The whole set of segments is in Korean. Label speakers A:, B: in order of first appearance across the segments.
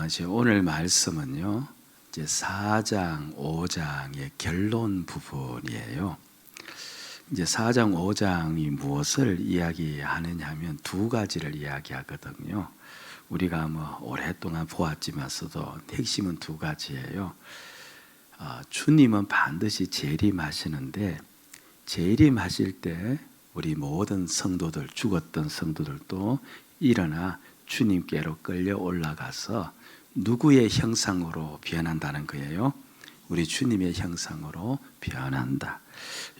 A: 이제 오늘 말씀은요, 이제 4장, 5장의 결론 부분이에요. 이제 4장, 5장이 무엇을 이야기하느냐 하면 두 가지를 이야기하거든요. 우리가 오랫동안 보았지만서도 핵심은 두 가지예요. 주님은 반드시 재림하시는데 재림하실 때 우리 모든 성도들, 죽었던 성도들도 일어나 주님께로 끌려 올라가서 누구의 형상으로 변한다는 거예요? 우리 주님의 형상으로 변한다.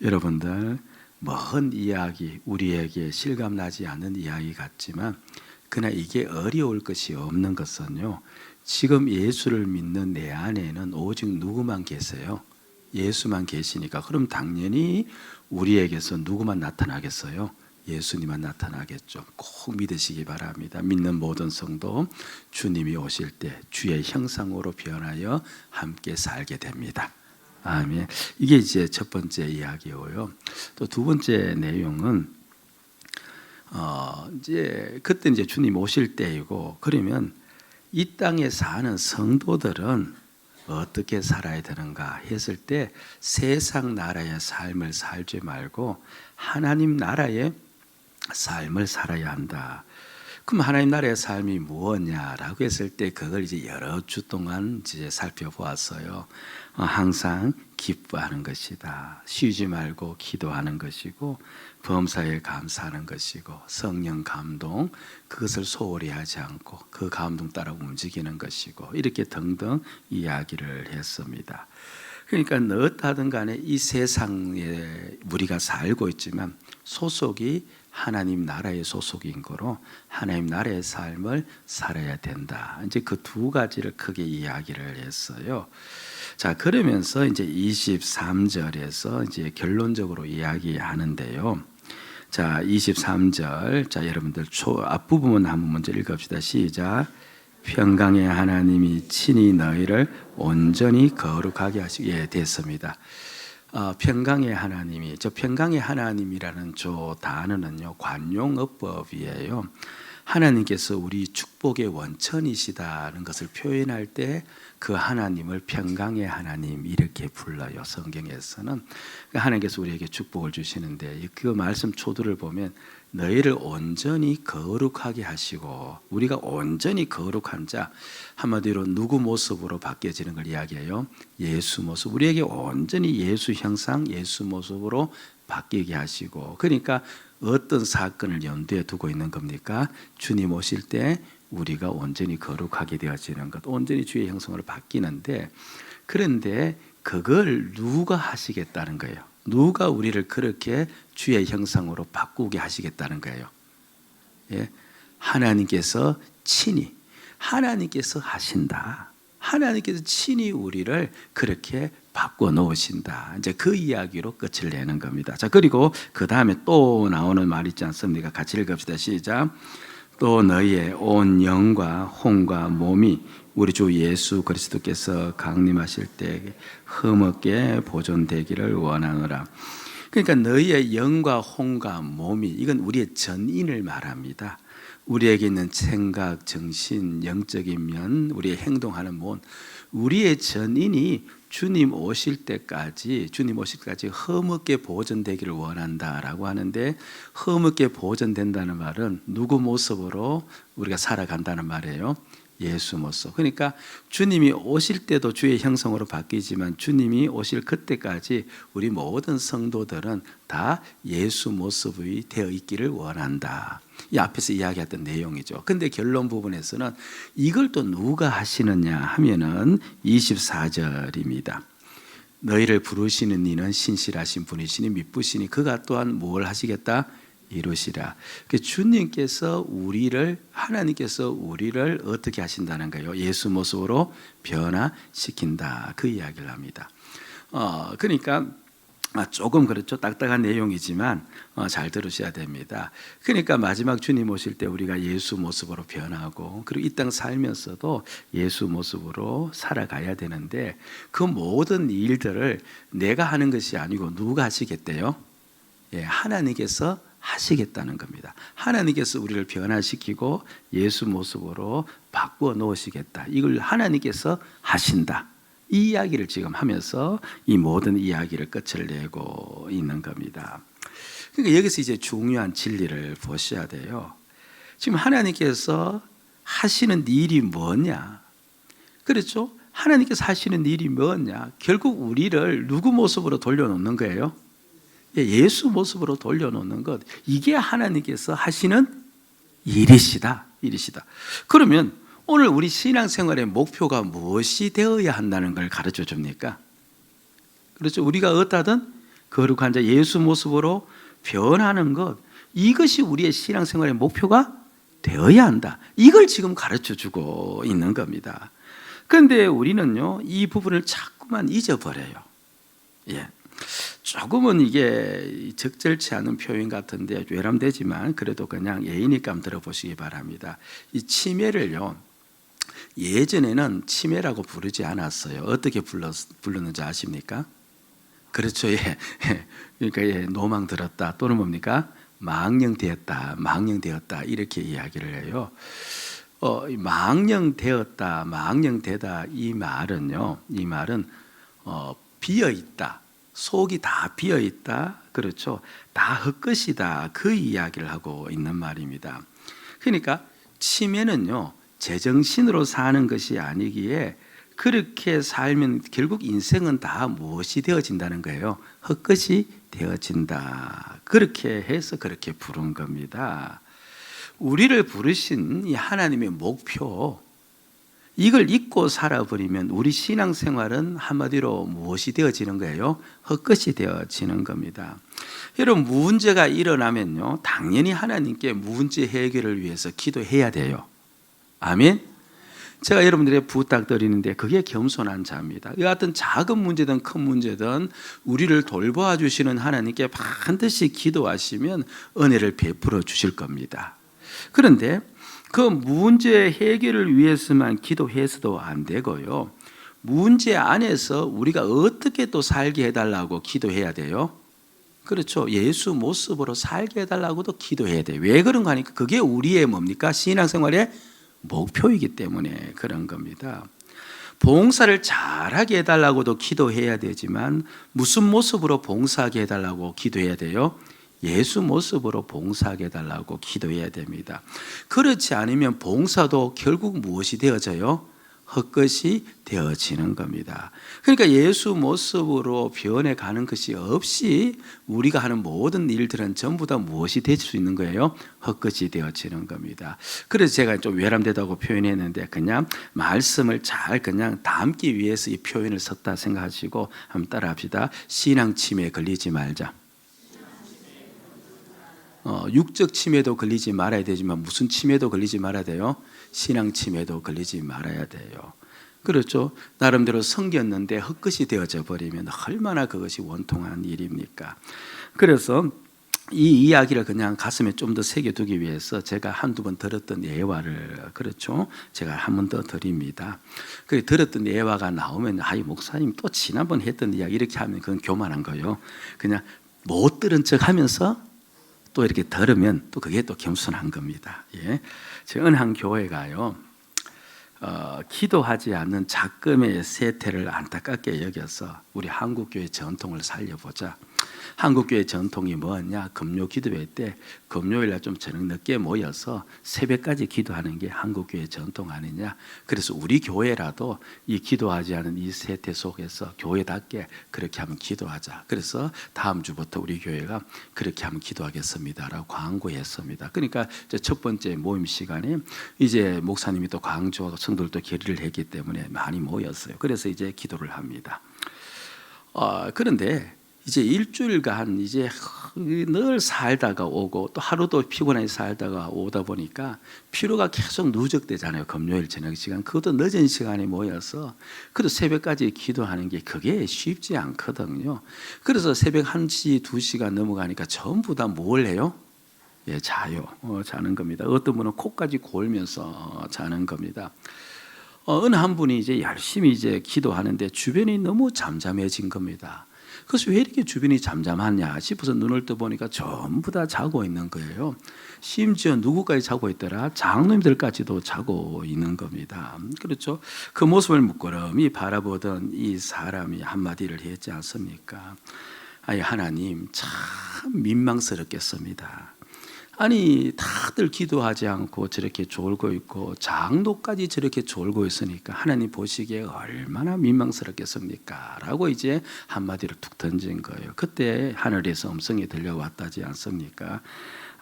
A: 여러분들, 먼 이야기, 우리에게 실감나지 않는 이야기 같지만 그러나 이게 어려울 것이 없는 것은요, 지금 예수를 믿는 내 안에는 오직 누구만 계세요? 예수만 계시니까 그럼 당연히 우리에게서 누구만 나타나겠어요? 예수님만 나타나겠죠. 꼭 믿으시기 바랍니다. 믿는 모든 성도 주님이 오실 때 주의 형상으로 변하여 함께 살게 됩니다. 아멘. 이게 이제 첫 번째 이야기고요. 또 두 번째 내용은 그때 이제 주님 오실 때이고, 그러면 이 땅에 사는 성도들은 어떻게 살아야 되는가 했을 때 세상 나라의 삶을 살지 말고 하나님 나라의 삶을 살아야 한다. 그럼 하나님 나라의 삶이 무엇냐라고 했을 때 그걸 이제 여러 주 동안 이제 살펴보았어요. 항상 기뻐하는 것이다. 쉬지 말고 기도하는 것이고, 범사에 감사하는 것이고, 성령 감동 그것을 소홀히 하지 않고 그 감동 따라 움직이는 것이고, 이렇게 등등 이야기를 했습니다. 그러니까 어떠하든 간에 이 세상에 우리가 살고 있지만 소속이 하나님 나라의 소속인 거로 하나님 나라의 삶을 살아야 된다. 이제 그 두 가지를 크게 이야기를 했어요. 자, 그러면서 이제 23절에서 이제 결론적으로 이야기하는데요. 자, 23절. 자, 여러분들 앞부분 한번 먼저 읽읍시다. 시작. 평강의 하나님이 친히 너희를 온전히 거룩하게 하시고, 됐습니다. 평강의 하나님이, 저 평강의 하나님이라는 저 단어는요, 관용어법이에요. 하나님께서 우리 축복의 원천이시다는 것을 표현할 때 그 하나님을 평강의 하나님 이렇게 불러요. 성경에서는 하나님께서 우리에게 축복을 주시는데, 그 말씀 초두를 보면 너희를 온전히 거룩하게 하시고, 우리가 온전히 거룩한 자, 한마디로 누구 모습으로 바뀌어지는 걸 이야기해요? 예수 모습. 우리에게 온전히 예수 형상, 예수 모습으로 바뀌게 하시고, 그러니까 어떤 사건을 염두에 두고 있는 겁니까? 주님 오실 때 우리가 온전히 거룩하게 되어지는 것, 온전히 주의 형상으로 바뀌는데, 그런데 그걸 누가 하시겠다는 거예요? 누가 우리를 그렇게 주의 형상으로 바꾸게 하시겠다는 거예요? 예? 하나님께서 친히, 하나님께서 하신다. 하나님께서 친히 우리를 그렇게 바꿔 놓으신다. 이제 그 이야기로 끝을 내는 겁니다. 자, 그리고 그 다음에 또 나오는 말 있지 않습니까? 같이 읽읍시다. 시작. 또 너희의 온 영과 혼과 몸이 우리 주 예수 그리스도께서 강림하실 때 흠없게 보존되기를 원하노라. 그러니까 너희의 영과 혼과 몸이, 이건 우리의 전인을 말합니다. 우리에게 있는 생각, 정신, 영적인 면, 우리의 행동하는 몬, 우리의 전인이 주님 오실 때까지 흠없게 보존되기를 원한다라고 하는데, 흠없게 보존된다는 말은 누구 모습으로 우리가 살아간다는 말이에요? 예수 모습. 그러니까 주님이 오실 때도 주의 형상으로 바뀌지만 주님이 오실 그때까지 우리 모든 성도들은 다 예수 모습이 되어 있기를 원한다. 이 앞에서 이야기했던 내용이죠. 근데 결론 부분에서는 이걸 또 누가 하시느냐 하면은 24절입니다. 너희를 부르시는 이는 신실하신 분이시니 미쁘시니 그가 또한 뭘 하시겠다? 이루시라. 주님께서 하나님께서 우리를 어떻게 하신다는 거예요? 예수 모습으로 변화시킨다. 그 이야기를 합니다. 그러니까 조금 그렇죠. 딱딱한 내용이지만 잘 들으셔야 됩니다. 그러니까 마지막 주님 오실 때 우리가 예수 모습으로 변하고, 그리고 이 땅 살면서도 예수 모습으로 살아가야 되는데, 그 모든 일들을 내가 하는 것이 아니고 누가 하시겠대요? 하나님께서 하시겠다는 겁니다. 하나님께서 우리를 변화시키고 예수 모습으로 바꾸어 놓으시겠다. 이걸 하나님께서 하신다. 이 이야기를 지금 하면서 이 모든 이야기를 끝을 내고 있는 겁니다. 그러니까 여기서 이제 중요한 진리를 보셔야 돼요. 지금 하나님께서 하시는 일이 뭐냐? 그렇죠? 하나님께서 하시는 일이 뭐냐? 결국 우리를 누구 모습으로 돌려놓는 거예요? 예수 모습으로 돌려놓는 것. 이게 하나님께서 하시는 일이시다. 그러면 오늘 우리 신앙생활의 목표가 무엇이 되어야 한다는 걸 가르쳐 줍니까? 그렇죠. 우리가 어떠하든 거룩한 자 예수 모습으로 변하는 것, 이것이 우리의 신앙생활의 목표가 되어야 한다. 이걸 지금 가르쳐 주고 있는 겁니다. 그런데 우리는요, 이 부분을 자꾸만 잊어버려요. 조금은 이게 적절치 않은 표현 같은데 외람되지만 그래도 그냥 예의니까 한번 들어보시기 바랍니다. 이 치매를요, 예전에는 치매라고 부르지 않았어요. 어떻게 불렀는지 아십니까? 그렇죠. 그러니까 노망 들었다 또는 뭡니까? 망령되었다 이렇게 이야기를 해요. 망령되었다, 망령되다 이 말은 비어있다, 속이 다 비어있다, 그렇죠? 다 헛것이다, 그 이야기를 하고 있는 말입니다. 그러니까 치매는요, 제정신으로 사는 것이 아니기에 그렇게 살면 결국 인생은 다 무엇이 되어진다는 거예요? 헛것이 되어진다. 그렇게 해서 그렇게 부른 겁니다. 우리를 부르신 이 하나님의 목표, 이걸 잊고 살아버리면 우리 신앙생활은 한마디로 무엇이 되어지는 거예요? 헛것이 되어지는 겁니다. 여러분, 문제가 일어나면요, 당연히 하나님께 문제 해결을 위해서 기도해야 돼요. 아멘. 제가 여러분들에게 부탁드리는데 그게 겸손한 자입니다. 여하튼 작은 문제든 큰 문제든 우리를 돌보아 주시는 하나님께 반드시 기도하시면 은혜를 베풀어 주실 겁니다. 그런데 그 문제 해결을 위해서만 기도해서도 안 되고요, 문제 안에서 우리가 어떻게 또 살게 해달라고 기도해야 돼요. 그렇죠. 예수 모습으로 살게 해달라고도 기도해야 돼요. 왜 그런가 하니까 그게 우리의 뭡니까? 신앙생활의 목표이기 때문에 그런 겁니다. 봉사를 잘하게 해달라고도 기도해야 되지만 무슨 모습으로 봉사하게 해달라고 기도해야 돼요? 예수 모습으로 봉사하게 해달라고 기도해야 됩니다. 그렇지 않으면 봉사도 결국 무엇이 되어져요? 헛것이 되어지는 겁니다. 그러니까 예수 모습으로 변해가는 것이 없이 우리가 하는 모든 일들은 전부 다 무엇이 될 수 있는 거예요? 헛것이 되어지는 겁니다. 그래서 제가 좀 외람되다고 표현했는데 그냥 말씀을 잘 그냥 담기 위해서 이 표현을 썼다 생각하시고 한번 따라합시다. 신앙 치매에 걸리지 말자. 육적 치매도 걸리지 말아야 되지만 무슨 치매도 걸리지 말아야 돼요? 신앙 치매도 걸리지 말아야 돼요. 그렇죠. 나름대로 섬겼는데 헛것이 되어져 버리면 얼마나 그것이 원통한 일입니까? 그래서 이 이야기를 그냥 가슴에 좀 더 새겨두기 위해서 제가 한두 번 들었던 예화를, 그렇죠, 제가 한 번 더 드립니다. 그 들었던 예화가 나오면 이 목사님 또 지난번 했던 이야기 이렇게 하면 그건 교만한 거예요. 그냥 못 들은 척 하면서 또 이렇게 들으면 또 그게 또 겸손한 겁니다. 제 은한 교회가요, 기도하지 않는 작금의 세태를 안타깝게 여겨서 우리 한국교회 전통을 살려보자. 한국교회 전통이 뭐냐? 금요 기도회 때 금요일날 좀 저녁 늦게 모여서 새벽까지 기도하는 게 한국교회 전통 아니냐? 그래서 우리 교회라도 이 기도하지 않은 이 세태 속에서 교회답게 그렇게 한번 기도하자. 그래서 다음 주부터 우리 교회가 그렇게 한번 기도하겠습니다라고 광고했습니다. 그러니까 첫 번째 모임 시간에 이제 목사님이 또 강조하고 성도들도 결의를 했기 때문에 많이 모였어요. 그래서 이제 기도를 합니다. 그런데 이제 일주일간 이제 늘 살다가 오고 또 하루도 피곤하게 살다가 오다 보니까 피로가 계속 누적되잖아요. 금요일 저녁 시간, 그것도 늦은 시간에 모여서 그래도 새벽까지 기도하는 게 그게 쉽지 않거든요. 그래서 새벽 1시, 2시가 넘어가니까 전부 다 뭘 해요? 자요. 자는 겁니다. 어떤 분은 코까지 골면서 자는 겁니다. 어느 한 분이 이제 열심히 이제 기도하는데 주변이 너무 잠잠해진 겁니다. 그래서 왜 이렇게 주변이 잠잠하냐 싶어서 눈을 떠보니까 전부 다 자고 있는 거예요. 심지어 누구까지 자고 있더라? 장로님들까지도 자고 있는 겁니다. 그렇죠? 그 모습을 묵끄러미 바라보던 이 사람이 한마디를 했지 않습니까? 아니, 하나님 참 민망스럽겠습니다. 아니, 다들 기도하지 않고 저렇게 졸고 있고 장로까지 저렇게 졸고 있으니까 하나님 보시기에 얼마나 민망스럽겠습니까? 라고 이제 한마디를 툭 던진 거예요. 그때 하늘에서 음성이 들려왔다지 않습니까?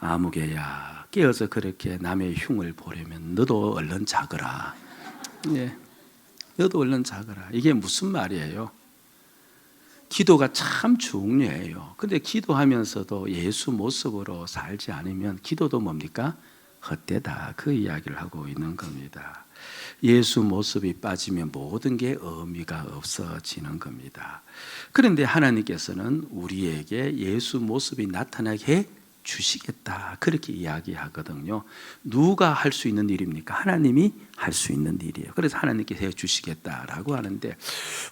A: 아무개야, 깨어서 그렇게 남의 흉을 보려면 너도 얼른 자거라. 예, 너도 얼른 자거라. 이게 무슨 말이에요? 기도가 참 중요해요. 근데 기도하면서도 예수 모습으로 살지 않으면 기도도 뭡니까? 헛되다. 그 이야기를 하고 있는 겁니다. 예수 모습이 빠지면 모든 게 의미가 없어지는 겁니다. 그런데 하나님께서는 우리에게 예수 모습이 나타나게 해 주시겠다. 그렇게 이야기하거든요. 누가 할 수 있는 일입니까? 하나님이 할 수 있는 일이에요. 그래서 하나님께서 해 주시겠다라고 하는데,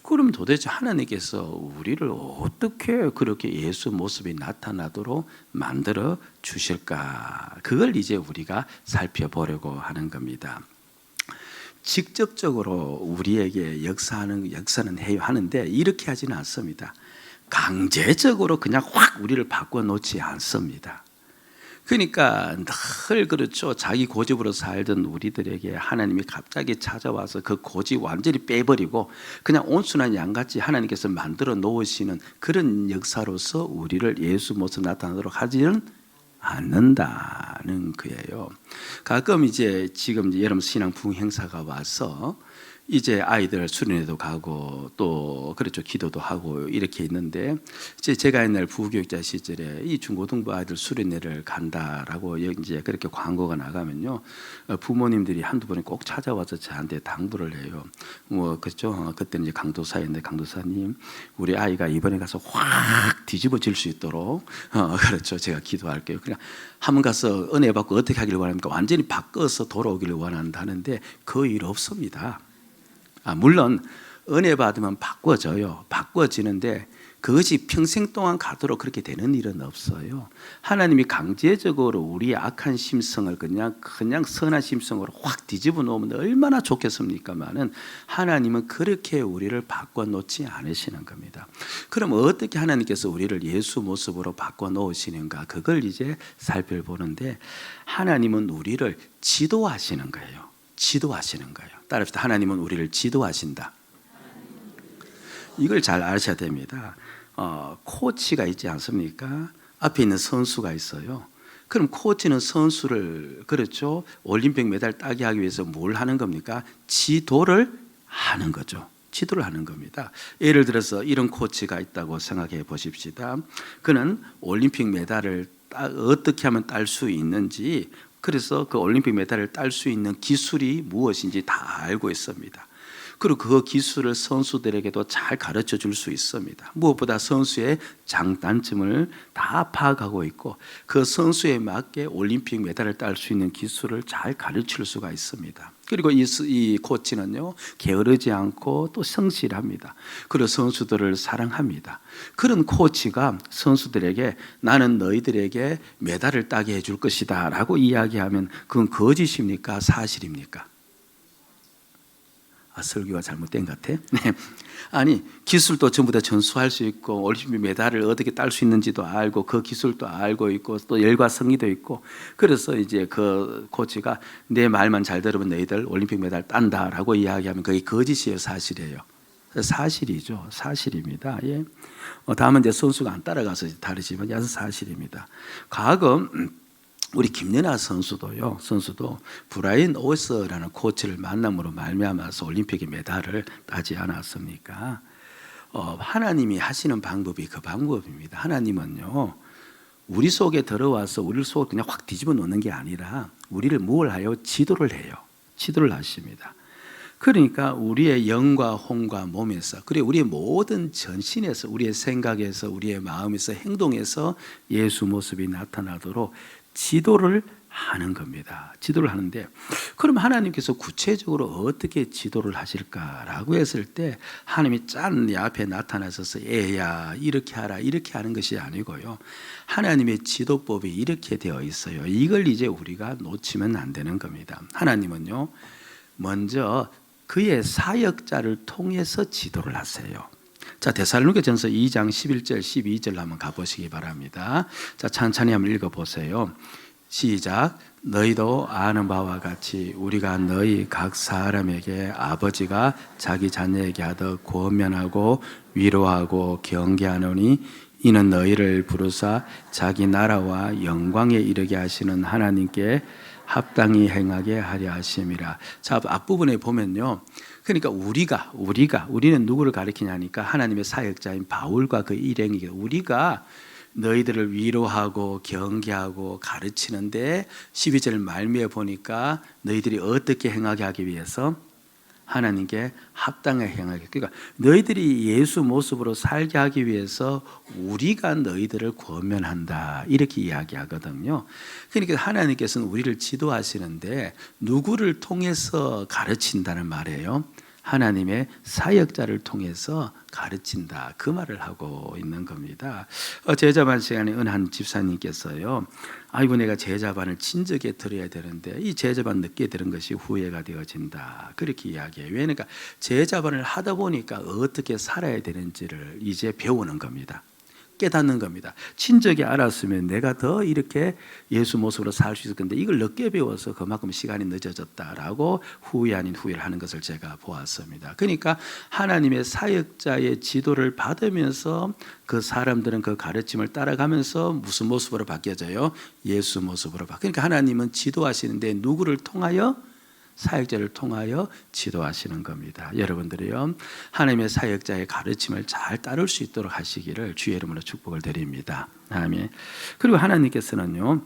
A: 그럼 도대체 하나님께서 우리를 어떻게 그렇게 예수 모습이 나타나도록 만들어 주실까? 그걸 이제 우리가 살펴보려고 하는 겁니다. 직접적으로 우리에게 역사는 해요 하는데 이렇게 하지는 않습니다. 강제적으로 그냥 확 우리를 바꿔놓지 않습니다. 그러니까 늘 그렇죠. 자기 고집으로 살던 우리들에게 하나님이 갑자기 찾아와서 그 고집 완전히 빼버리고 그냥 온순한 양같이 하나님께서 만들어 놓으시는 그런 역사로서 우리를 예수 모습 나타나도록 하지는 않는다는 거예요. 가끔 이제 지금 여러분 신앙 부흥행사가 와서 이제 아이들 수련회도 가고 또 그렇죠, 기도도 하고 이렇게 있는데, 이제 제가 옛날 부교육자 시절에 이 중고등부 아이들 수련회를 간다라고 이제 그렇게 광고가 나가면요, 부모님들이 한두 번에 꼭 찾아와서 저한테 당부를 해요. 뭐 그렇죠, 그때는 이제 강도사였는데, 강도사님 우리 아이가 이번에 가서 확 뒤집어질 수 있도록 그렇죠, 제가 기도할게요. 그냥 한번 가서 은혜 받고 어떻게 하기를 원합니까? 완전히 바꿔서 돌아오기를 원한다는데 그 일 없습니다. 물론 은혜 받으면 바꿔져요. 바꿔지는데 그것이 평생 동안 가도록 그렇게 되는 일은 없어요. 하나님이 강제적으로 우리의 악한 심성을 그냥 선한 심성으로 확 뒤집어 놓으면 얼마나 좋겠습니까만은, 하나님은 그렇게 우리를 바꿔 놓지 않으시는 겁니다. 그럼 어떻게 하나님께서 우리를 예수 모습으로 바꿔 놓으시는가? 그걸 이제 살펴보는데, 하나님은 우리를 지도하시는 거예요. 지도하시는 거예요. 따라합시다. 하나님은 우리를 지도하신다. 이걸 잘 아셔야 됩니다. 코치가 있지 않습니까? 앞에 있는 선수가 있어요. 그럼 코치는 선수를, 그렇죠, 올림픽 메달 따게 하기 위해서 뭘 하는 겁니까? 지도를 하는 거죠. 지도를 하는 겁니다. 예를 들어서 이런 코치가 있다고 생각해 보십시다. 그는 올림픽 메달을 어떻게 하면 딸 수 있는지, 그래서 그 올림픽 메달을 딸 수 있는 기술이 무엇인지 다 알고 있습니다. 그리고 그 기술을 선수들에게도 잘 가르쳐 줄 수 있습니다. 무엇보다 선수의 장단점을 다 파악하고 있고 그 선수에 맞게 올림픽 메달을 딸 수 있는 기술을 잘 가르칠 수가 있습니다. 그리고 이 코치는요, 게으르지 않고 또 성실합니다. 그리고 선수들을 사랑합니다. 그런 코치가 선수들에게 나는 너희들에게 메달을 따게 해줄 것이다 라고 이야기하면 그건 거짓입니까? 사실입니까? 설교가 잘못된 것 같아. 네. 아니, 기술도 전부 다 전수할 수 있고 올림픽 메달을 어떻게 딸 수 있는지도 알고 그 기술도 알고 있고 또 열과 성의도 있고, 그래서 이제 그 코치가 내 말만 잘 들으면 너희들 올림픽 메달 딴다라고 이야기하면 그게 거짓이에요, 사실이에요? 사실이죠. 사실입니다. 예. 다음은 이제 선수가 안 따라가서 다르지만 사실입니다. 가끔 우리 김연아 선수도 브라이언 오스라는 코치를 만남으로 말미암아서 올림픽의 메달을 따지 않았습니까? 하나님이 하시는 방법이 그 방법입니다. 하나님은요, 우리 속에 들어와서 우리 속을 그냥 확 뒤집어 놓는 게 아니라 우리를 뭘 하여? 지도를 해요. 지도를 하십니다. 그러니까 우리의 영과 혼과 몸에서, 그리고 우리의 모든 전신에서, 우리의 생각에서, 우리의 마음에서, 행동에서 예수 모습이 나타나도록 지도를 하는 겁니다. 지도를 하는데 그럼 하나님께서 구체적으로 어떻게 지도를 하실까라고 했을 때 하나님이 짠 내 앞에 나타나셔서 애야 이렇게 하라 이렇게 하는 것이 아니고요. 하나님의 지도법이 이렇게 되어 있어요. 이걸 이제 우리가 놓치면 안 되는 겁니다. 하나님은요 먼저 그의 사역자를 통해서 지도를 하세요. 자, 데살로니가전서 2장 11절 12절 한번 가보시기 바랍니다. 자, 천천히 한번 읽어보세요. 시작. 너희도 아는 바와 같이 우리가 너희 각 사람에게 아버지가 자기 자녀에게 하듯 권면하고 위로하고 경계하노니 이는 너희를 부르사 자기 나라와 영광에 이르게 하시는 하나님께 합당히 행하게 하려 하심이라. 자, 앞부분에 보면요. 그러니까 우리는 누구를 가리키냐니까 하나님의 사역자인 바울과 그 일행이게 우리가 너희들을 위로하고 경계하고 가르치는데 12절 말미에 보니까 너희들이 어떻게 행하게 하기 위해서 하나님께 합당하게 행하게. 그러니까 너희들이 예수 모습으로 살게 하기 위해서 우리가 너희들을 권면한다 이렇게 이야기하거든요. 그러니까 하나님께서는 우리를 지도하시는데 누구를 통해서 가르친다는 말이에요. 하나님의 사역자를 통해서 가르친다 그 말을 하고 있는 겁니다. 제자반 시간에 은한 집사님께서요, 아이고 내가 제자반을 진즉에 들어야 되는데 이 제자반 늦게 들은 것이 후회가 되어진다 그렇게 이야기해요. 왜냐니까 제자반을 하다 보니까 어떻게 살아야 되는지를 이제 배우는 겁니다. 깨닫는 겁니다. 친절히 알았으면 내가 더 이렇게 예수 모습으로 살 수 있을 건데 이걸 늦게 배워서 그만큼 시간이 늦어졌다라고 후회 아닌 후회를 하는 것을 제가 보았습니다. 그러니까 하나님의 사역자의 지도를 받으면서 그 사람들은 그 가르침을 따라가면서 무슨 모습으로 바뀌어져요? 예수 모습으로 바뀌어요. 그러니까 하나님은 지도하시는데 누구를 통하여? 사역자를 통하여 지도하시는 겁니다. 여러분들이요 하나님의 사역자의 가르침을 잘 따를 수 있도록 하시기를 주의 이름으로 축복을 드립니다. 아멘. 그리고 하나님께서는요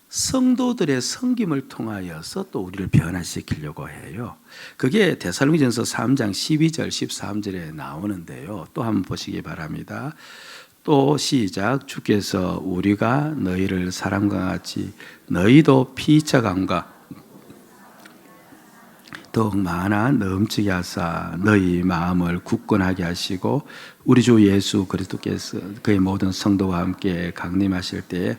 A: 성도들의 섬김을 통하여서 또 우리를 변화시키려고 해요. 그게 데살로니가전서 3장 12절 13절에 나오는데요. 또 한번 보시기 바랍니다. 또 시작. 주께서 우리가 너희를 사랑과 같이 너희도 피차감과 더욱 많아 넘치게 하사 너희 마음을 굳건하게 하시고 우리 주 예수 그리스도께서 그의 모든 성도와 함께 강림하실 때에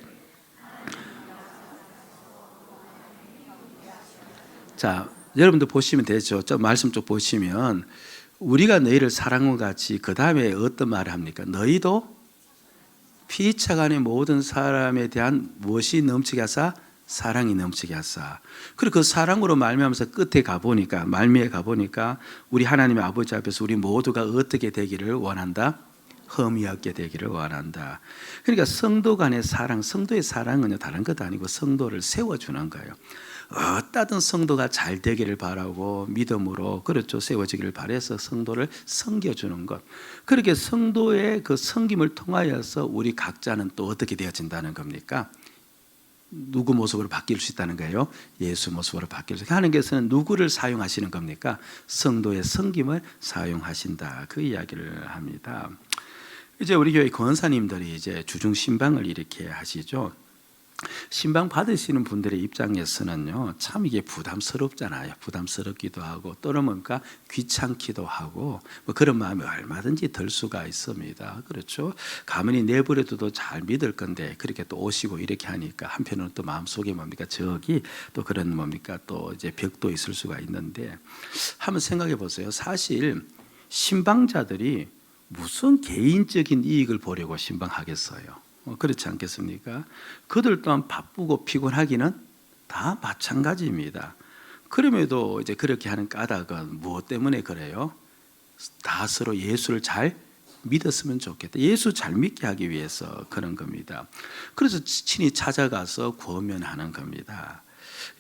A: 자 여러분들 보시면 되죠. 저 말씀 쪽 보시면 우리가 너희를 사랑과 같이 그 다음에 어떤 말을 합니까? 너희도 피차간의 모든 사람에 대한 무엇이 넘치게 하사? 사랑이 넘치게 하사. 그리고 그 사랑으로 말미암아서 끝에 가보니까 말미에 가보니까 우리 하나님의 아버지 앞에서 우리 모두가 어떻게 되기를 원한다? 흠이 없게 되기를 원한다. 그러니까 성도 간의 사랑, 성도의 사랑은 다른 것도 아니고 성도를 세워주는 거예요. 어따든 성도가 잘 되기를 바라고 믿음으로 그렇죠 세워지기를 바라서 성도를 섬겨주는 것. 그렇게 성도의 그 섬김을 통하여서 우리 각자는 또 어떻게 되어진다는 겁니까? 누구 모습으로 바뀔 수 있다는 거예요? 예수 모습으로 바뀔 수 있다. 하나님께서는 누구를 사용하시는 겁니까? 성도의 섬김을 사용하신다. 그 이야기를 합니다. 이제 우리 교회 권사님들이 이제 주중 신방을 이렇게 하시죠. 신방 받으시는 분들의 입장에서는요, 참 이게 부담스럽잖아요. 부담스럽기도 하고, 또는 뭔가 귀찮기도 하고, 뭐 그런 마음이 얼마든지 들 수가 있습니다. 그렇죠? 가만히 내버려둬도 잘 믿을 건데, 그렇게 또 오시고 이렇게 하니까, 한편으로는 또 마음속에 뭡니까? 저기 또 그런 뭡니까? 또 이제 벽도 있을 수가 있는데, 한번 생각해 보세요. 사실, 신방자들이 무슨 개인적인 이익을 보려고 신방하겠어요? 그렇지 않겠습니까? 그들 또한 바쁘고 피곤하기는 다 마찬가지입니다. 그럼에도 이제 그렇게 하는 까닭은 무엇 때문에 그래요? 다 서로 예수를 잘 믿었으면 좋겠다. 예수 잘 믿게 하기 위해서 그런 겁니다. 그래서 친히 찾아가서 권면하는 겁니다.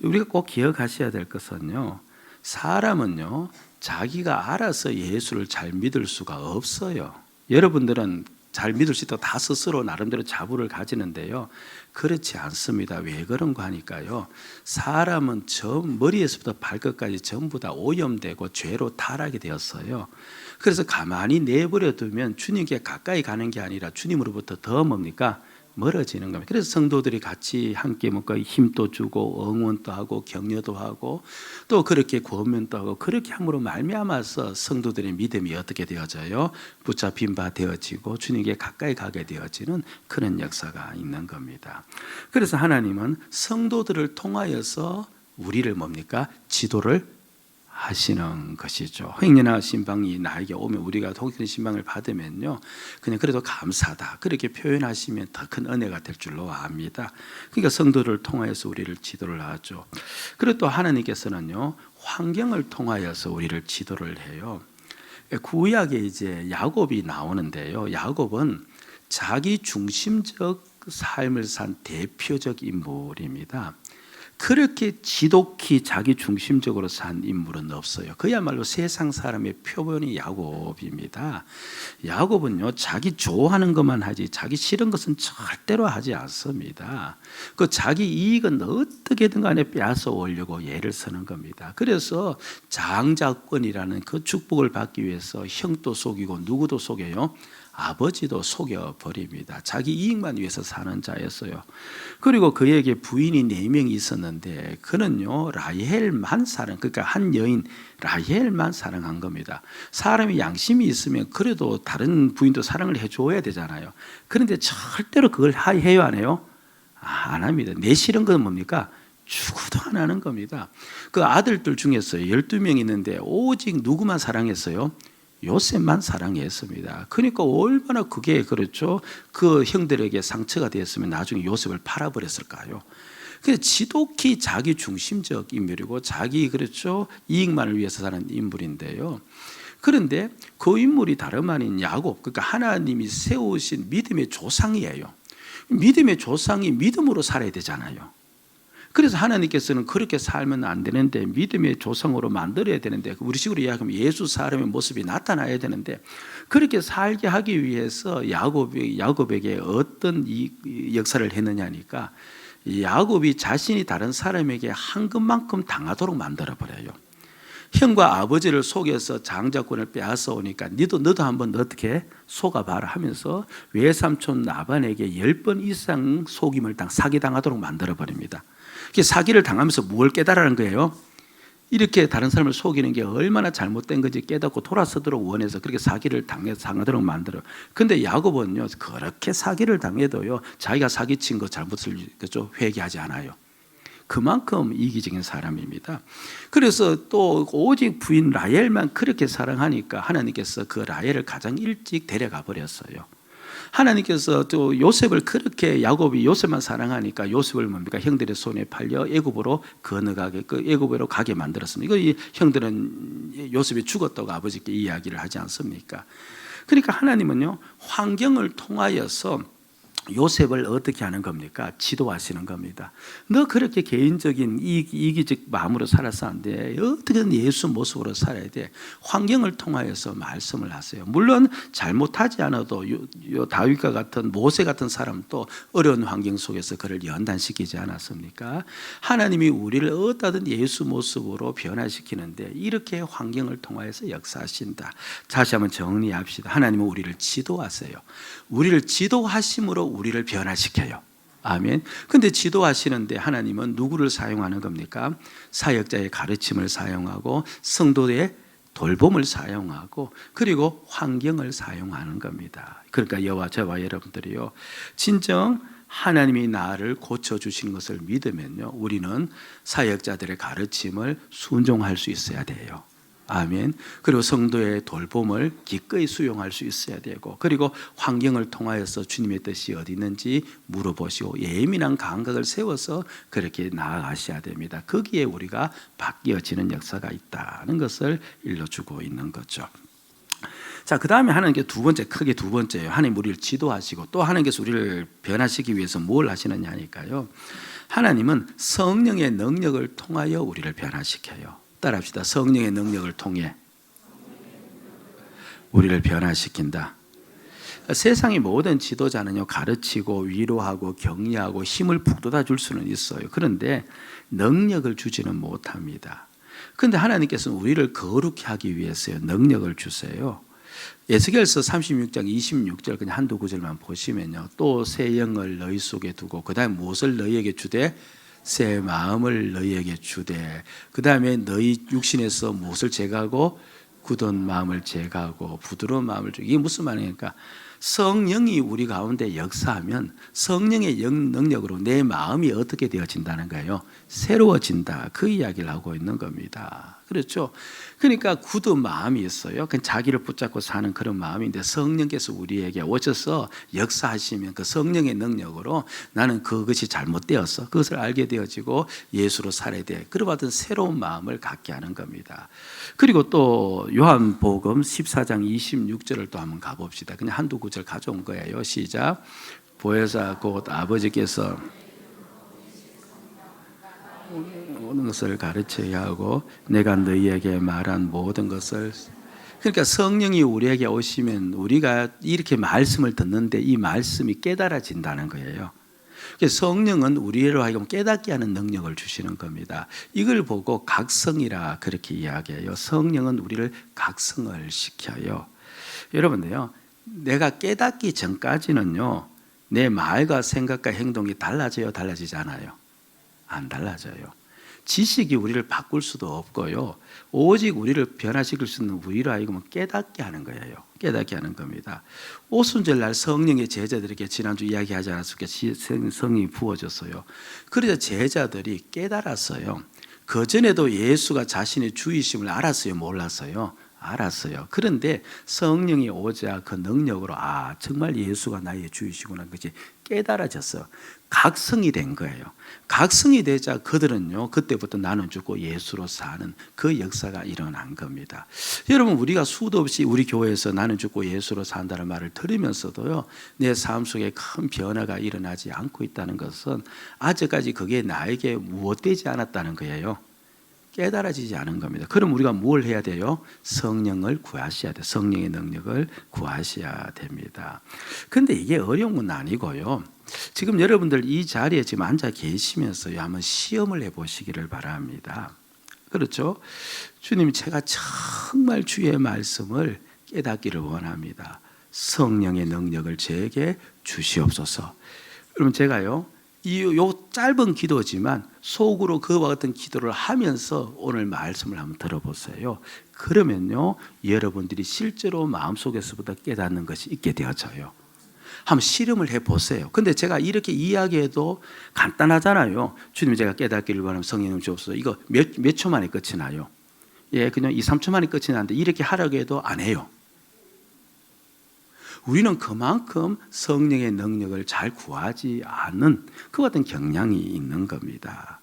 A: 우리가 꼭 기억하셔야 될 것은요, 사람은요, 자기가 알아서 예수를 잘 믿을 수가 없어요. 여러분들은 잘 믿을 수 있다고 다 스스로 나름대로 자부를 가지는데요, 그렇지 않습니다. 왜 그런가 하니까요, 사람은 머리에서부터 발끝까지 전부 다 오염되고 죄로 타락이 되었어요. 그래서 가만히 내버려 두면 주님께 가까이 가는 게 아니라 주님으로부터 더 뭡니까? 멀어지는 겁니다. 그래서 성도들이 같이 함께 뭔가 힘도 주고 응원도 하고 격려도 하고 또 그렇게 권면도 하고 그렇게 함으로 말미암아서 성도들의 믿음이 어떻게 되어져요? 붙잡힌 바 되어지고 주님께 가까이 가게 되어지는 그런 역사가 있는 겁니다. 그래서 하나님은 성도들을 통하여서 우리를 뭡니까? 지도를 하시는 것이죠. 행여나 신방이 나에게 오면 우리가 독일의 신방을 받으면요, 그냥 그래도 감사하다 그렇게 표현하시면 더 큰 은혜가 될 줄로 압니다. 그러니까 성도를 통하여서 우리를 지도를 하죠. 그리고 또 하나님께서는요, 환경을 통하여서 우리를 지도를 해요. 구약에 이제 야곱이 나오는데요, 야곱은 자기 중심적 삶을 산 대표적 인물입니다. 그렇게 지독히 자기 중심적으로 산 인물은 없어요. 그야말로 세상 사람의 표본이 야곱입니다. 야곱은요, 자기 좋아하는 것만 하지 자기 싫은 것은 절대로 하지 않습니다. 그 자기 이익은 어떻게든 간에 빼앗아 오려고 예를 쓰는 겁니다. 그래서 장자권이라는 그 축복을 받기 위해서 형도 속이고 누구도 속여요? 아버지도 속여버립니다. 자기 이익만 위해서 사는 자였어요. 그리고 그에게 부인이 4명이 있었는데 그는요, 라헬만 그러니까 한 여인 라헬만 사랑한 겁니다. 사람이 양심이 있으면 그래도 다른 부인도 사랑을 해줘야 되잖아요. 그런데 절대로 그걸 해요, 안 해요? 안 합니다. 내 싫은 건 뭡니까? 죽어도 안 하는 겁니다. 그 아들들 중에서 12명 있는데 오직 누구만 사랑했어요? 요셉만 사랑했습니다. 그러니까 얼마나 그게 그렇죠. 그 형들에게 상처가 되었으면 나중에 요셉을 팔아버렸을까요? 그래서 지독히 자기 중심적 인물이고 자기 그렇죠 이익만을 위해서 사는 인물인데요. 그런데 그 인물이 다름 아닌 야곱, 그러니까 하나님이 세우신 믿음의 조상이에요. 믿음의 조상이 믿음으로 살아야 되잖아요. 그래서 하나님께서는 그렇게 살면 안 되는데 믿음의 조상으로 만들어야 되는데 우리 식으로 이야기하면 예수 사람의 모습이 나타나야 되는데 그렇게 살게 하기 위해서 야곱에게 어떤 역사를 했느냐니까 야곱이 자신이 다른 사람에게 한 것만큼 당하도록 만들어버려요. 형과 아버지를 속여서 장자권을 빼앗아 오니까 너도 한번 어떻게 속아봐라 하면서 외삼촌 나반에게 10번 이상 속임을 사기당하도록 만들어버립니다. 사기를 당하면서 뭘 깨달으는 거예요? 이렇게 다른 사람을 속이는 게 얼마나 잘못된 건지 깨닫고 돌아서도록 원해서 그렇게 사기를 당하도록 만들어요. 근데 야곱은요, 그렇게 사기를 당해도요, 자기가 사기친 거 잘못을 회개하지 않아요. 그만큼 이기적인 사람입니다. 그래서 또 오직 부인 라헬만 그렇게 사랑하니까 하나님께서 그 라헬을 가장 일찍 데려가 버렸어요. 하나님께서 또 요셉을 그렇게 야곱이 요셉만 사랑하니까 요셉을 뭡니까? 형들의 손에 팔려 애굽으로 건너가게 애굽으로 가게 만들었습니다. 이거 형들은 요셉이 죽었다고 아버지께 이야기를 하지 않습니까? 그러니까 하나님은요, 환경을 통하여서 요셉을 어떻게 하는 겁니까? 지도하시는 겁니다. 너 그렇게 개인적인 이기적 마음으로 살아서 안 돼. 어떻게든 예수 모습으로 살아야 돼. 환경을 통하여서 말씀을 하세요. 물론 잘못하지 않아도 다윗과 같은 모세 같은 사람도 어려운 환경 속에서 그를 연단시키지 않았습니까? 하나님이 우리를 어떠든 예수 모습으로 변화시키는데 이렇게 환경을 통하여서 역사하신다. 다시 한번 정리합시다. 하나님은 우리를 지도하세요. 우리를 지도하심으로 우리를 변화시켜요. 아멘. 근데 지도하시는데 하나님은 누구를 사용하는 겁니까? 사역자의 가르침을 사용하고 성도의 돌봄을 사용하고 그리고 환경을 사용하는 겁니다. 그러니까 저와 여러분들이요, 진정 하나님이 나를 고쳐주시는 것을 믿으면요, 우리는 사역자들의 가르침을 순종할 수 있어야 돼요. 아멘. 그리고 성도의 돌봄을 기꺼이 수용할 수 있어야 되고, 그리고 환경을 통하여서 주님의 뜻이 어디 있는지 물어보시고 예민한 감각을 세워서 그렇게 나아가셔야 됩니다. 거기에 우리가 바뀌어지는 역사가 있다는 것을 일러주고 있는 거죠. 자, 그 다음에 하나님께 크게 두 번째예요. 하나님 우리를 지도하시고 또 하나님께서 우리를 변화시키기 위해서 뭘 하시느냐 하니까요, 하나님은 성령의 능력을 통하여 우리를 변화시켜요. 따라합시다. 성령의 능력을 통해 우리를 변화시킨다. 세상의 모든 지도자는요, 가르치고 위로하고 격려하고 힘을 북돋아 줄 수는 있어요. 그런데 능력을 주지는 못합니다. 그런데 하나님께서는 우리를 거룩히 하기 위해서요, 능력을 주세요. 에스겔서 36장 26절 그냥 한두 구절만 보시면요. 또 새 영을 너희 속에 두고 그다음에 무엇을 너희에게 주되 새 마음을 너희에게 주되 그다음에 너희 육신에서 무엇을 제거하고 굳은 마음을 제거하고 부드러운 마음을 주고 이게 무슨 말이니까 성령이 우리 가운데 역사하면 성령의 능력으로 내 마음이 어떻게 되어진다는 거예요? 새로워진다. 그 이야기를 하고 있는 겁니다. 그렇죠? 그러니까 굳은 마음이 있어요. 그냥 자기를 붙잡고 사는 그런 마음인데 성령께서 우리에게 오셔서 역사하시면 그 성령의 능력으로 나는 그것이 잘못되었어. 그것을 알게 되어지고 예수로 살아야 돼. 그러받은 새로운 마음을 갖게 하는 겁니다. 그리고 또 요한복음 14장 26절을 또 한번 가봅시다. 그냥 한두 구절 가져온 거예요. 시작. 보혜사 곧 아버지께서 모든 것을 가르쳐야 하고 내가 너희에게 말한 모든 것을 그러니까 성령이 우리에게 오시면 우리가 이렇게 말씀을 듣는데 이 말씀이 깨달아진다는 거예요. 성령은 우리로 하여금 깨닫게 하는 능력을 주시는 겁니다. 이걸 보고 각성이라 그렇게 이야기해요. 성령은 우리를 각성을 시켜요. 여러분들요, 내가 깨닫기 전까지는요 내 말과 생각과 행동이 달라져요, 달라지지 않아요? 안 달라져요. 지식이 우리를 바꿀 수도 없고요. 오직 우리를 변화시킬 수 있는 우리로 하여금 깨닫게 하는 거예요. 깨닫게 하는 겁니다. 오순절날 성령의 제자들에게 지난주 이야기하지 않았습니까? 성령이 부어졌어요. 그래서 제자들이 깨달았어요. 그전에도 예수가 자신의 주이심을 알았어요? 몰랐어요? 알았어요. 그런데 성령이 오자 그 능력으로 정말 예수가 나의 주이시구나 그것이 깨달아졌어요. 각성이 된 거예요. 각성이 되자 그들은요 그때부터 나는 죽고 예수로 사는 그 역사가 일어난 겁니다. 여러분 우리가 수도 없이 우리 교회에서 나는 죽고 예수로 산다는 말을 들으면서도요 내 삶 속에 큰 변화가 일어나지 않고 있다는 것은 아직까지 그게 나에게 무엇되지 않았다는 거예요. 깨달아지지 않은 겁니다. 그럼 우리가 뭘 해야 돼요? 성령을 구하셔야 돼요. 성령의 능력을 구하셔야 됩니다. 그런데 이게 어려운 건 아니고요. 지금 여러분들 이 자리에 지금 앉아 계시면서 한번 시험을 해보시기를 바랍니다. 그렇죠? 주님, 제가 정말 주의 말씀을 깨닫기를 원합니다. 성령의 능력을 제게 주시옵소서. 여러분 제가요 요 짧은 기도지만 속으로 그와 같은 기도를 하면서 오늘 말씀을 한번 들어보세요. 그러면요 여러분들이 실제로 마음속에서부터 깨닫는 것이 있게 되어져요. 한번 실험을 해보세요. 근데 제가 이렇게 이야기해도 간단하잖아요. 주님 제가 깨닫기를 원하면 성령을 주옵소서. 이거 몇 초 만에 끝이 나요. 그냥 2, 3초 만에 끝이 나는데 이렇게 하라고 해도 안 해요. 우리는 그만큼 성령의 능력을 잘 구하지 않는 그 같은 경향이 있는 겁니다.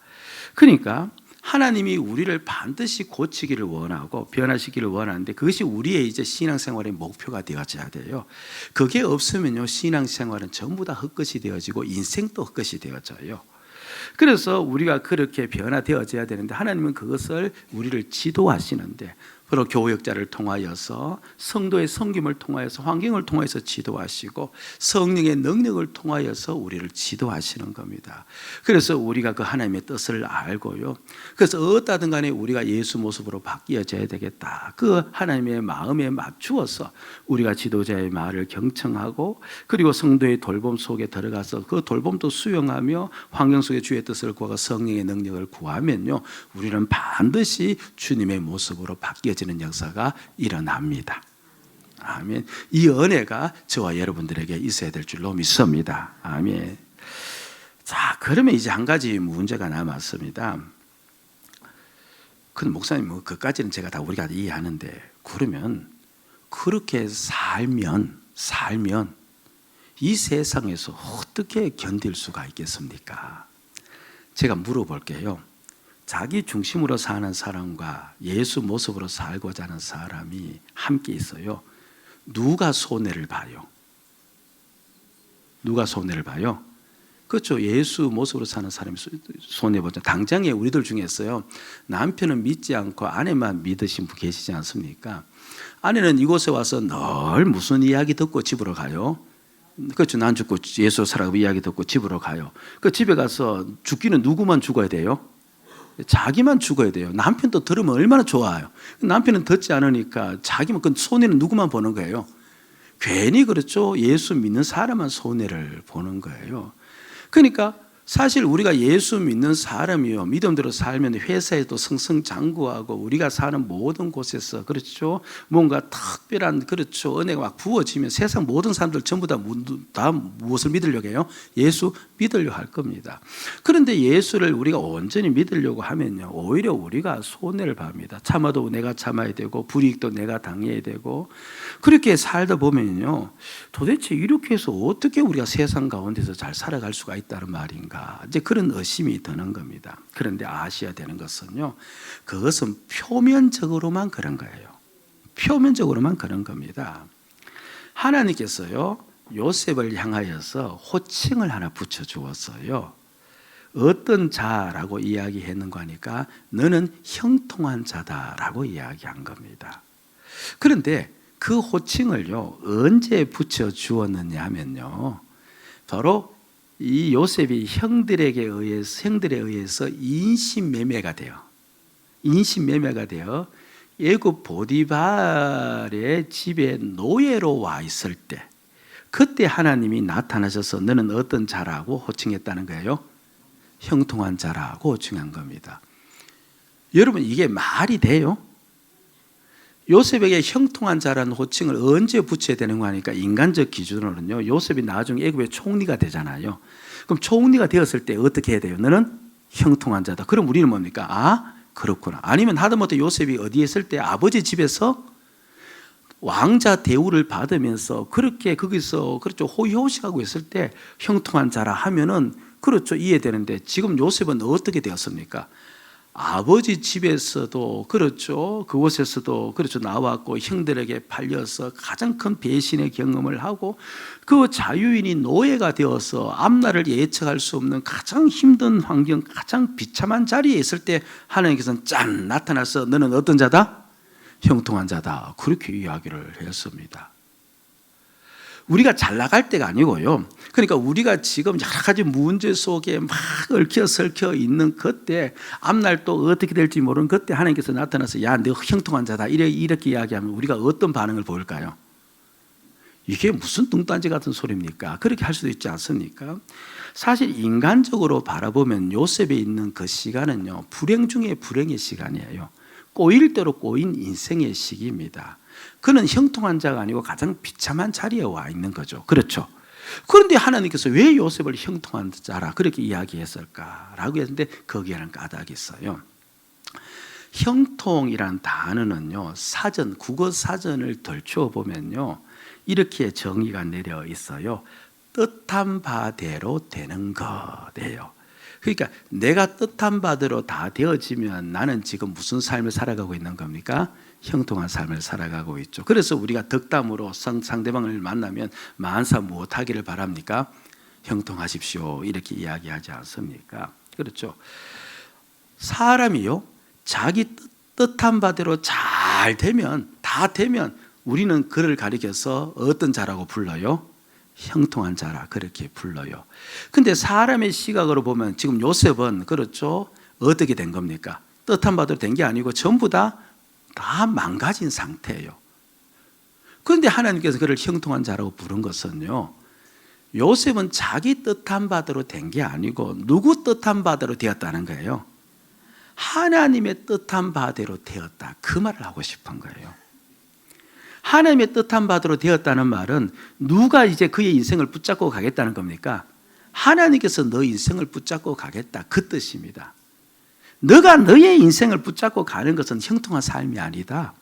A: 그러니까 하나님이 우리를 반드시 고치기를 원하고 변화시키기를 원하는데 그것이 우리의 이제 신앙생활의 목표가 되어져야 돼요. 그게 없으면요 신앙생활은 전부 다 헛것이 되어지고 인생도 헛것이 되어져요. 그래서 우리가 그렇게 변화되어져야 되는데 하나님은 그것을 우리를 지도하시는데 바로 교역자를 통하여서 성도의 섬김을 통하여서 환경을 통하여서 지도하시고 성령의 능력을 통하여서 우리를 지도하시는 겁니다. 그래서 우리가 그 하나님의 뜻을 알고요. 그래서 어떠하든 간에 우리가 예수 모습으로 바뀌어져야 되겠다. 그 하나님의 마음에 맞추어서 우리가 지도자의 말을 경청하고 그리고 성도의 돌봄 속에 들어가서 그 돌봄도 수용하며 환경 속에 주의 뜻을 구하고 성령의 능력을 구하면요 우리는 반드시 주님의 모습으로 바뀌어지는 역사가 일어납니다. 아멘. 이 은혜가 저와 여러분들에게 있어야 될 줄로 믿습니다. 아멘. 자, 그러면 이제 한 가지 문제가 남았습니다. 근데 목사님, 그까지는 제가 다 우리가 이해하는데, 그러면 그렇게 살면 이 세상에서 어떻게 견딜 수가 있겠습니까? 제가 물어볼게요. 자기 중심으로 사는 사람과 예수 모습으로 살고자 하는 사람이 함께 있어요. 누가 손해를 봐요? 누가 손해를 봐요? 그렇죠. 예수 모습으로 사는 사람이 손해보죠. 당장에 우리들 중에서요. 남편은 믿지 않고 아내만 믿으신 분 계시지 않습니까? 아내는 이곳에 와서 늘 무슨 이야기 듣고 집으로 가요? 그렇죠. 난 죽고 예수 살아가고 이야기 듣고 집으로 가요. 그 집에 가서 죽기는 누구만 죽어야 돼요? 자기만 죽어야 돼요. 남편도 들으면 얼마나 좋아요. 남편은 듣지 않으니까 자기만, 그 손해는 누구만 보는 거예요? 괜히 그렇죠. 예수 믿는 사람만 손해를 보는 거예요. 그러니까 사실 우리가 예수 믿는 사람이요, 믿음대로 살면 회사에도 승승장구하고 우리가 사는 모든 곳에서 그렇죠, 뭔가 특별한 그렇죠 은혜가 막 부어지면 세상 모든 사람들 전부 다 무엇을 믿으려고 해요? 예수 믿으려고 할 겁니다. 그런데 예수를 우리가 온전히 믿으려고 하면요, 오히려 우리가 손해를 봅니다. 참아도 내가 참아야 되고 불이익도 내가 당해야 되고, 그렇게 살다 보면요, 도대체 이렇게 해서 어떻게 우리가 세상 가운데서 잘 살아갈 수가 있다는 말인가, 이제 그런 의심이 드는 겁니다. 그런데 아셔야 되는 것은요, 그것은 표면적으로만 그런 거예요. 표면적으로만 그런 겁니다. 하나님께서요, 요셉을 향하여서 호칭을 하나 붙여주었어요. 어떤 자라고 이야기했는가 하니까 너는 형통한 자다라고 이야기한 겁니다. 그런데 그 호칭을요, 언제 붙여주었느냐 하면요, 바로 이 요셉이 형들에 의해서 인신매매가 돼요. 인신매매가 되어 애굽 보디발의 집에 노예로 와 있을 때, 그때 하나님이 나타나셔서 너는 어떤 자라고 호칭했다는 거예요? 형통한 자라고 호칭한 겁니다. 여러분, 이게 말이 돼요? 요셉에게 형통한 자라는 호칭을 언제 붙여야 되는 거 하니까, 인간적 기준으로는요, 요셉이 나중에 애굽의 총리가 되잖아요. 그럼 총리가 되었을 때 어떻게 해야 돼요? 너는 형통한 자다. 그럼 우리는 뭡니까? 아, 그렇구나. 아니면 하다못해 요셉이 어디에 있을 때 아버지 집에서 왕자 대우를 받으면서 그렇게 거기서 그렇죠 호의호식하고 있을 때 형통한 자라 하면은 그렇죠, 이해되는데, 지금 요셉은 어떻게 되었습니까? 아버지 집에서도 그렇죠, 그곳에서도 그렇죠 나왔고 형들에게 팔려서 가장 큰 배신의 경험을 하고 그 자유인이 노예가 되어서 앞날을 예측할 수 없는 가장 힘든 환경, 가장 비참한 자리에 있을 때 하나님께서는 짠 나타나서 너는 어떤 자다? 형통한 자다. 그렇게 이야기를 했습니다. 우리가 잘 나갈 때가 아니고요, 그러니까 우리가 지금 여러 가지 문제 속에 막 얽혀 설켜 있는 그때, 앞날 또 어떻게 될지 모르는 그때 하나님께서 나타나서 야, 너 형통한 자다 이렇게 이야기하면 우리가 어떤 반응을 보일까요? 이게 무슨 뚱딴지 같은 소리입니까? 그렇게 할 수도 있지 않습니까? 사실 인간적으로 바라보면 요셉에 있는 그 시간은요, 불행 중에 불행의 시간이에요. 꼬일 대로 꼬인 인생의 시기입니다. 그는 형통한 자가 아니고 가장 비참한 자리에 와 있는 거죠. 그렇죠? 그런데 하나님께서 왜 요셉을 형통한 자라 그렇게 이야기했을까라고 했는데, 거기에는 까닭이 있어요. 형통이란 단어는요, 사전, 국어 사전을 덜추어 보면요, 이렇게 정의가 내려 있어요. 뜻한 바대로 되는 것이에요. 그러니까 내가 뜻한 바대로 다 되어지면 나는 지금 무슨 삶을 살아가고 있는 겁니까? 형통한 삶을 살아가고 있죠. 그래서 우리가 덕담으로 상대방을 만나면 만사 무엇하기를 바랍니까? 형통하십시오 이렇게 이야기하지 않습니까? 그렇죠. 사람이요, 자기 뜻한 바대로 잘 되면, 다 되면 우리는 그를 가리켜서 어떤 자라고 불러요? 형통한 자라 그렇게 불러요. 근데 사람의 시각으로 보면 지금 요셉은 그렇죠, 어떻게 된 겁니까? 뜻한 바대로 된 게 아니고 전부 다 망가진 상태예요. 그런데 하나님께서 그를 형통한 자라고 부른 것은요, 요셉은 자기 뜻한 바대로 된 게 아니고 누구 뜻한 바대로 되었다는 거예요? 하나님의 뜻한 바대로 되었다, 그 말을 하고 싶은 거예요. 하나님의 뜻한 바대로 되었다는 말은 누가 이제 그의 인생을 붙잡고 가겠다는 겁니까? 하나님께서 너 인생을 붙잡고 가겠다, 그 뜻입니다. 너가 너의 인생을 붙잡고 가는 것은 형통한 삶이 아니다.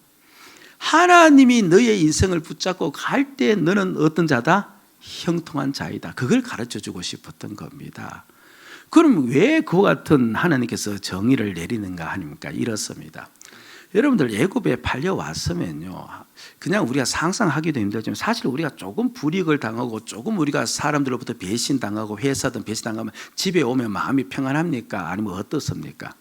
A: 하나님이 너의 인생을 붙잡고 갈 때 너는 어떤 자다? 형통한 자이다. 그걸 가르쳐주고 싶었던 겁니다. 그럼 왜 그와 같은 하나님께서 정의를 내리는가 하니까 이렇습니다. 여러분들 애굽에 팔려왔으면요, 그냥 우리가 상상하기도 힘들지만 사실 우리가 조금 불이익을 당하고 조금 우리가 사람들로부터 배신당하고 회사든 배신당하면 집에 오면 마음이 평안합니까? 아니면 어떻습니까?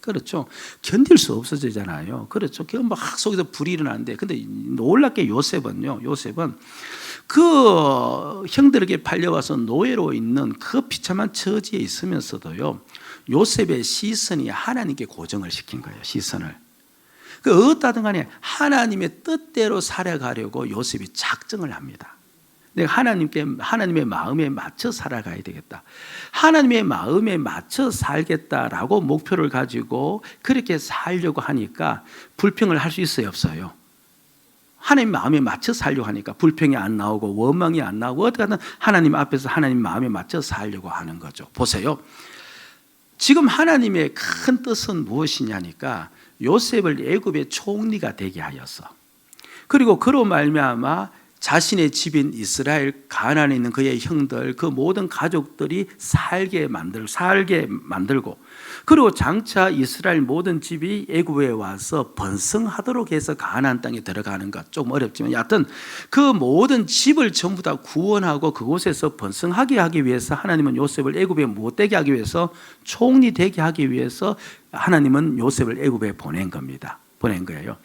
A: 그렇죠. 견딜 수 없어지잖아요. 그렇죠. 막 속에서 불이 일어나는데, 근데 놀랍게 요셉은 그 형들에게 팔려와서 노예로 있는 그 비참한 처지에 있으면서도요, 요셉의 시선이 하나님께 고정을 시킨 거예요. 시선을. 그 어떠든 간에 하나님의 뜻대로 살아가려고 요셉이 작정을 합니다. 내가 하나님의 마음에 맞춰 살아가야 되겠다. 하나님의 마음에 맞춰 살겠다라고 목표를 가지고 그렇게 살려고 하니까 불평을 할 수 있어요, 없어요? 하나님 마음에 맞춰 살려고 하니까 불평이 안 나오고 원망이 안 나오고 어떻게든 하나님 앞에서 하나님 마음에 맞춰 살려고 하는 거죠. 보세요. 지금 하나님의 큰 뜻은 무엇이냐니까 요셉을 애굽의 총리가 되게 하였어. 그리고 그로 말미암아 자신의 집인 이스라엘 가나안에 있는 그의 형들 그 모든 가족들이 살게 만들고 그리고 장차 이스라엘 모든 집이 애굽에 와서 번성하도록 해서 가나안 땅에 들어가는 것 조금 어렵지만 여하튼 그 모든 집을 전부 다 구원하고 그곳에서 번성하게 하기 위해서 하나님은 요셉을 애굽에 못 되게 하기 위해서 총리 되게 하기 위해서 하나님은 요셉을 애굽에 보낸 겁니다. 보낸 거예요.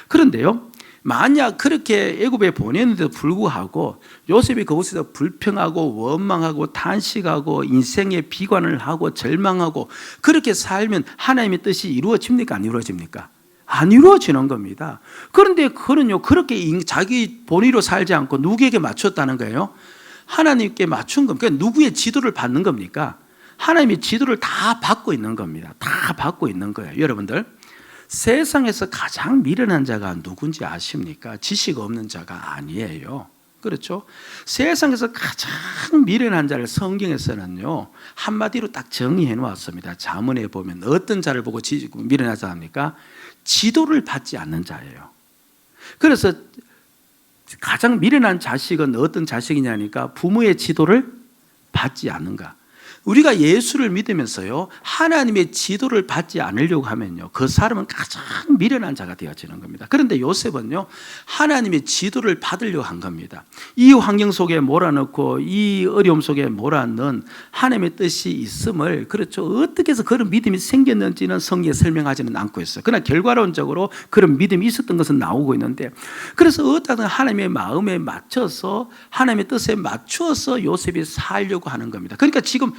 A: 그런데요, 만약 그렇게 애굽에 보냈는데도 불구하고 요셉이 그곳에서 불평하고 원망하고 탄식하고 인생의 비관을 하고 절망하고 그렇게 살면 하나님의 뜻이 이루어집니까? 안 이루어집니까? 안 이루어지는 겁니다. 그런데 그는요, 그렇게 자기 본의로 살지 않고 누구에게 맞췄다는 거예요? 하나님께 맞춘 겁니다. 그러니까 누구의 지도를 받는 겁니까? 하나님의 지도를 다 받고 있는 겁니다. 다 받고 있는 거예요. 여러분들, 세상에서 가장 미련한 자가 누군지 아십니까? 지식 없는 자가 아니에요. 그렇죠? 세상에서 가장 미련한 자를 성경에서는요, 한마디로 딱 정의해 놓았습니다. 자문에 보면 어떤 자를 보고 미련한 자 합니까? 지도를 받지 않는 자예요. 그래서 가장 미련한 자식은 어떤 자식이냐니까 부모의 지도를 받지 않는가. 우리가 예수를 믿으면서요, 하나님의 지도를 받지 않으려고 하면요, 그 사람은 가장 미련한 자가 되어지는 겁니다. 그런데 요셉은요, 하나님의 지도를 받으려고 한 겁니다. 이 환경 속에 몰아넣고 이 어려움 속에 몰아넣은 하나님의 뜻이 있음을, 그렇죠, 어떻게 해서 그런 믿음이 생겼는지는 성경에 설명하지는 않고 있어요. 그러나 결과론적으로 그런 믿음이 있었던 것은 나오고 있는데, 그래서 어떤 하나님의 마음에 맞춰서 하나님의 뜻에 맞추어서 요셉이 살려고 하는 겁니다. 그러니까 지금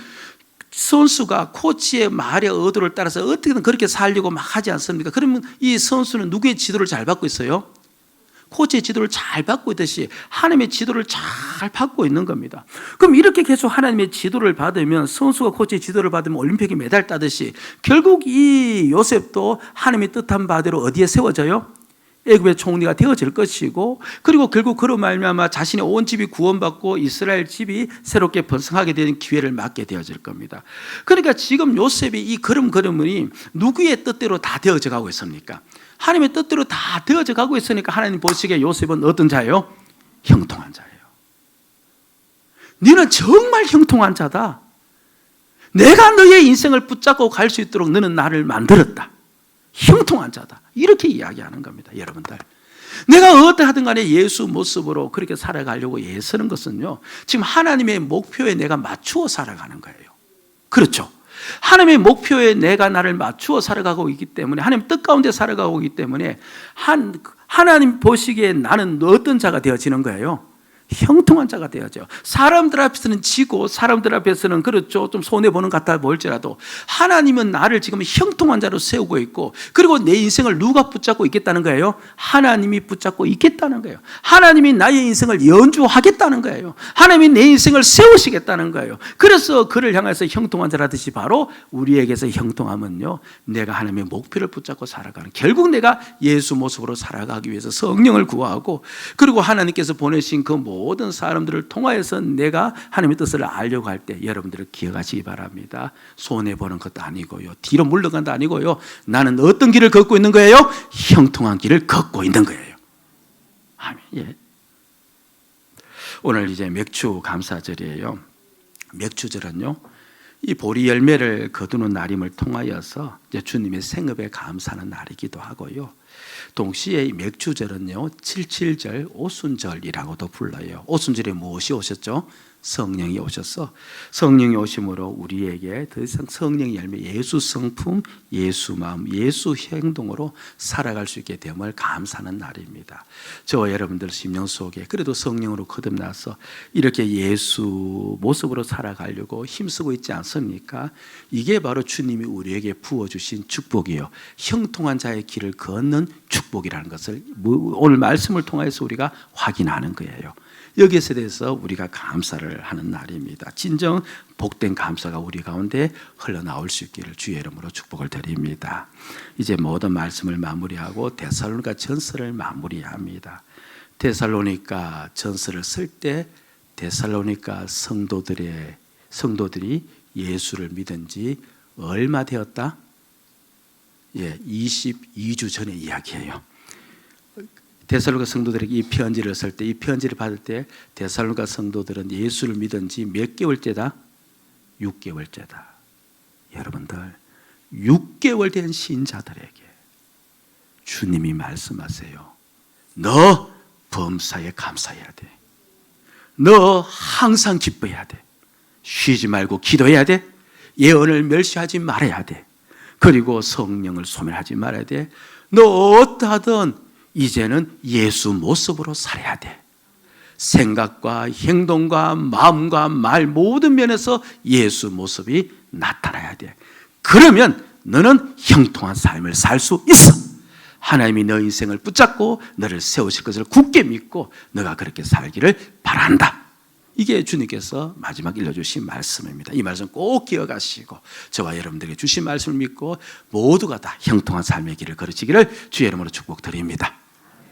A: 선수가 코치의 말의 의도를 따라서 어떻게든 그렇게 살려고 막 하지 않습니까? 그러면 이 선수는 누구의 지도를 잘 받고 있어요? 코치의 지도를 잘 받고 있듯이 하나님의 지도를 잘 받고 있는 겁니다. 그럼 이렇게 계속 하나님의 지도를 받으면, 선수가 코치의 지도를 받으면 올림픽에 메달 따듯이 결국 이 요셉도 하나님의 뜻한 바대로 어디에 세워져요? 애굽의 총리가 되어질 것이고, 그리고 결국 그로 말미암아 자신의 온 집이 구원받고 이스라엘 집이 새롭게 번성하게 되는 기회를 맞게 되어질 겁니다. 그러니까 지금 요셉이 이 걸음걸음이 누구의 뜻대로 다 되어져 가고 있습니까? 하나님의 뜻대로 다 되어져 가고 있으니까 하나님 보시기에 요셉은 어떤 자예요? 형통한 자예요. 너는 정말 형통한 자다. 내가 너의 인생을 붙잡고 갈 수 있도록 너는 나를 만들었다. 형통한 자다. 이렇게 이야기하는 겁니다. 여러분들, 내가 어떠하든 간에 예수 모습으로 그렇게 살아가려고 애쓰는 것은요, 지금 하나님의 목표에 내가 맞추어 살아가는 거예요. 그렇죠? 하나님의 목표에 내가 나를 맞추어 살아가고 있기 때문에, 하나님 뜻 가운데 살아가고 있기 때문에 하나님 보시기에 나는 어떤 자가 되어지는 거예요? 형통한 자가 되어져. 사람들 앞에서는 지고 사람들 앞에서는 그렇죠, 좀 손해보는 것 같아 보일지라도 하나님은 나를 지금 형통한 자로 세우고 있고, 그리고 내 인생을 누가 붙잡고 있겠다는 거예요? 하나님이 붙잡고 있겠다는 거예요. 하나님이 나의 인생을 연주하겠다는 거예요. 하나님이 내 인생을 세우시겠다는 거예요. 그래서 그를 향해서 형통한 자라듯이 바로 우리에게서 형통함은요, 내가 하나님의 목표를 붙잡고 살아가는, 결국 내가 예수 모습으로 살아가기 위해서 성령을 구하고, 그리고 하나님께서 보내신 그 모든 사람들을 통하여서 내가 하나님의 뜻을 알려고 할 때 여러분들을 기억하시기 바랍니다. 손해보는 것도 아니고요, 뒤로 물러간 것도 아니고요, 나는 어떤 길을 걷고 있는 거예요? 형통한 길을 걷고 있는 거예요. 아멘. 예. 오늘 이제 맥주 감사절이에요. 맥주절은요, 이 보리 열매를 거두는 날임을 통하여서 이제 주님의 생업에 감사하는 날이기도 하고요, 동시에 이 맥주절은요 77절 오순절이라고도 불러요. 오순절에 무엇이 오셨죠? 성령이 오셔서 성령이 오심으로 우리에게 더 이상 성령의 열매 예수 성품, 예수 마음, 예수 행동으로 살아갈 수 있게 됨을 감사하는 날입니다. 저와 여러분들 심령 속에 그래도 성령으로 거듭나서 이렇게 예수 모습으로 살아가려고 힘쓰고 있지 않습니까? 이게 바로 주님이 우리에게 부어주신 축복이요 형통한 자의 길을 걷는 축복이라는 것을 오늘 말씀을 통해서 우리가 확인하는 거예요. 여기에 대해서 우리가 감사를 하는 날입니다. 진정 복된 감사가 우리 가운데 흘러나올 수 있기를 주의 이름으로 축복을 드립니다. 이제 모든 말씀을 마무리하고 데살로니가 전서를 마무리합니다. 데살로니가 전서를 쓸 때 데살로니가 성도들이 예수를 믿은 지 얼마 되었다? 22주 전의 이야기예요. 데살로니가 성도들에게 이 편지를 쓸 때, 이 편지를 받을 때 데살로니가 성도들은 예수를 믿은 지 몇 개월째다? 6개월째다. 여러분들 6개월 된 신자들에게 주님이 말씀하세요. 너 범사에 감사해야 돼. 너 항상 기뻐해야 돼. 쉬지 말고 기도해야 돼. 예언을 멸시하지 말아야 돼. 그리고 성령을 소멸하지 말아야 돼. 너 어떠하든 이제는 예수 모습으로 살아야 돼. 생각과 행동과 마음과 말 모든 면에서 예수 모습이 나타나야 돼. 그러면 너는 형통한 삶을 살 수 있어. 하나님이 너 인생을 붙잡고 너를 세우실 것을 굳게 믿고 너가 그렇게 살기를 바란다. 이게 주님께서 마지막 일러주신 말씀입니다. 이 말씀 꼭 기억하시고 저와 여러분들에게 주신 말씀을 믿고 모두가 다 형통한 삶의 길을 걸으시기를 주의 이름으로 축복드립니다.